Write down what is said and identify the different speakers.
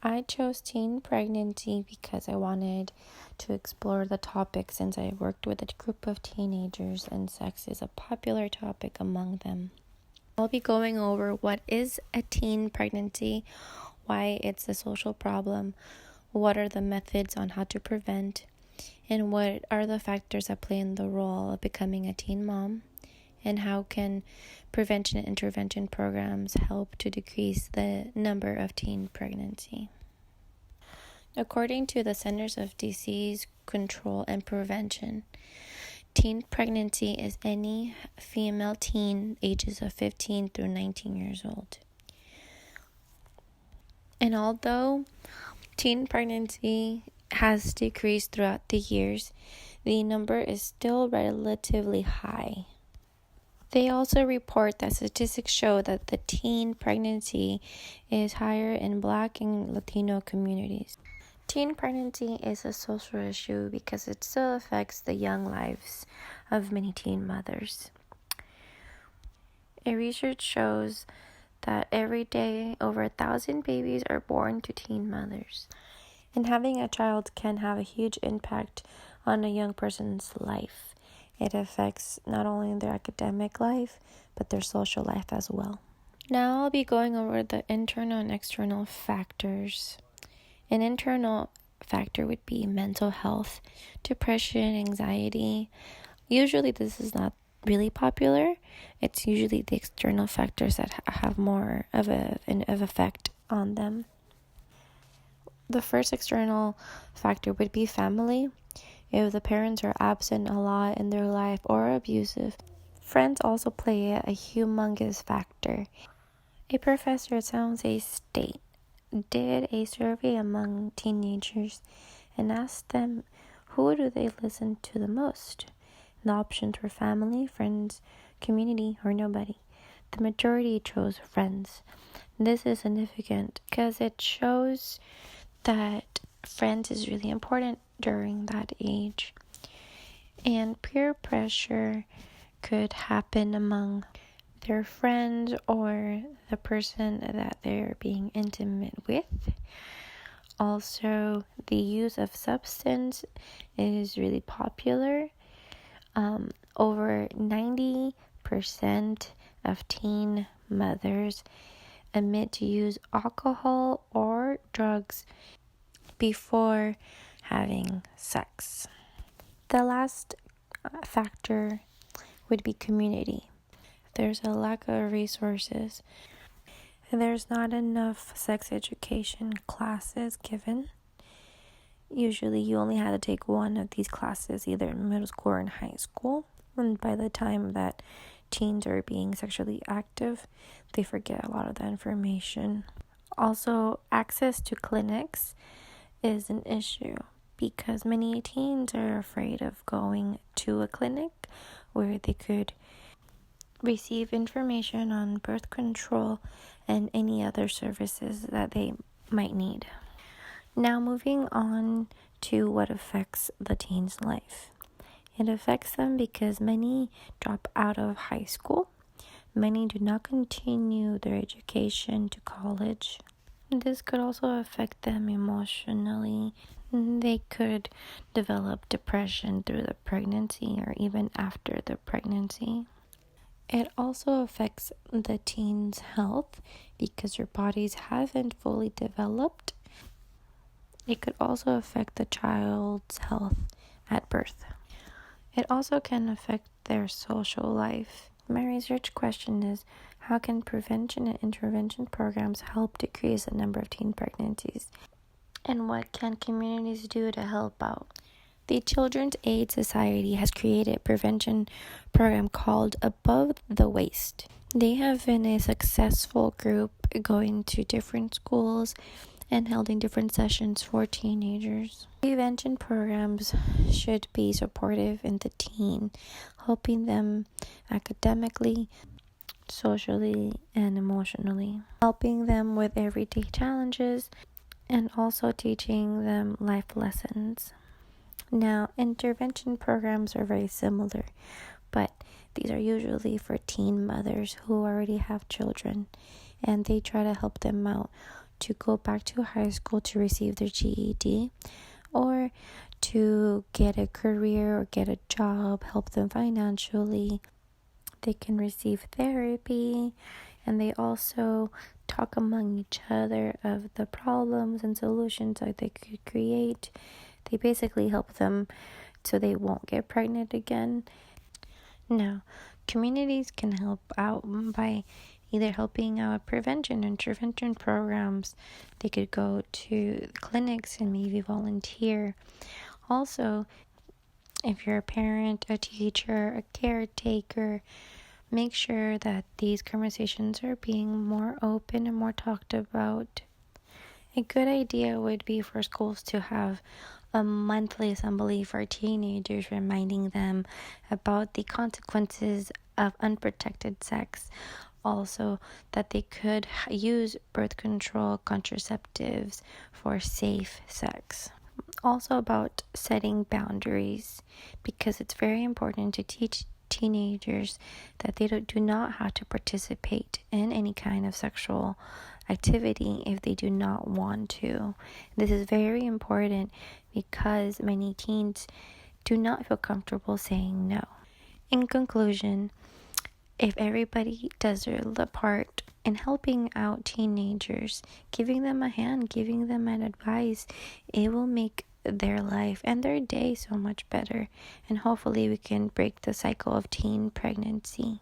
Speaker 1: I chose teen pregnancy because I wanted to explore the topic since I worked with a group of teenagers and sex is a popular topic among them. I'll be going over what is a teen pregnancy, why it's a social problem, what are the methods on how to prevent, and what are the factors that play in the role of becoming a teen mom, and how can prevention and intervention programs help to decrease the number of teen pregnancy. According to the Centers of Disease Control and Prevention, teen pregnancy is any female teen ages of 15 through 19 years old. And although teen pregnancy has decreased throughout the years, the number is still relatively high. They also report that statistics show that the teen pregnancy is higher in Black and Latino communities. Teen pregnancy is a social issue because it still affects the young lives of many teen mothers. A research shows that every day over 1,000 babies are born to teen mothers. And having a child can have a huge impact on a young person's life. It affects not only their academic life, but their social life as well. Now I'll be going over the internal and external factors. An internal factor would be mental health, depression, anxiety. Usually this is not really popular. It's usually the external factors that have more of an effect on them. The first external factor would be family. If the parents are absent a lot in their life or abusive, friends also play a humongous factor. A professor at San Jose State did a survey among teenagers and asked them who do they listen to the most. The options were family, friends, community, or nobody. The majority chose friends. This is significant because it shows that friends is really important during that age. And peer pressure could happen among their friends or the person that they're being intimate with. Also, the use of substance is really popular. Over 90% of teen mothers admit to use alcohol or drugs before having sex. The last factor would be community. There's a lack of resources. There's not enough sex education classes given. Usually you only had to take one of these classes either in middle school or in high school. And by the time that teens are being sexually active, they forget a lot of the information. Also, access to clinics is an issue because many teens are afraid of going to a clinic where they could receive information on birth control and any other services that they might need. Now moving on to what affects the teen's life. It affects them because many drop out of high school. Many do not continue their education to college. This could also affect them emotionally. They could develop depression through the pregnancy or even after the pregnancy. It also affects the teen's health because their bodies haven't fully developed. It could also affect the child's health at birth. It also can affect their social life. My research question is, how can prevention and intervention programs help decrease the number of teen pregnancies? And what can communities do to help out? The Children's Aid Society has created a prevention program called Above the Waist. They have been a successful group going to different schools and holding different sessions for teenagers. Prevention programs should be supportive in the teen, helping them academically, socially, and emotionally, helping them with everyday challenges, and also teaching them life lessons. Now, intervention programs are very similar, but these are usually for teen mothers who already have children, and they try to help them out to go back to high school to receive their GED, or to get a career or get a job, help them financially. They can receive therapy, and they also talk among each other of the problems and solutions that they could create. They basically help them so they won't get pregnant again. Now, communities can help out by either helping out prevention and intervention programs. They could go to clinics and maybe volunteer. Also, if you're a parent, a teacher, a caretaker, make sure that these conversations are being more open and more talked about. A good idea would be for schools to have a monthly assembly for teenagers, reminding them about the consequences of unprotected sex. Also, that they could use birth control contraceptives for safe sex. Also, about setting boundaries, because it's very important to teach teenagers that they do not have to participate in any kind of sexual activity if they do not want to. This is very important because many teens do not feel comfortable saying no. In conclusion, if everybody does their part in helping out teenagers, giving them a hand, giving them an advice, it will make their life and their day so much better. And hopefully we can break the cycle of teen pregnancy.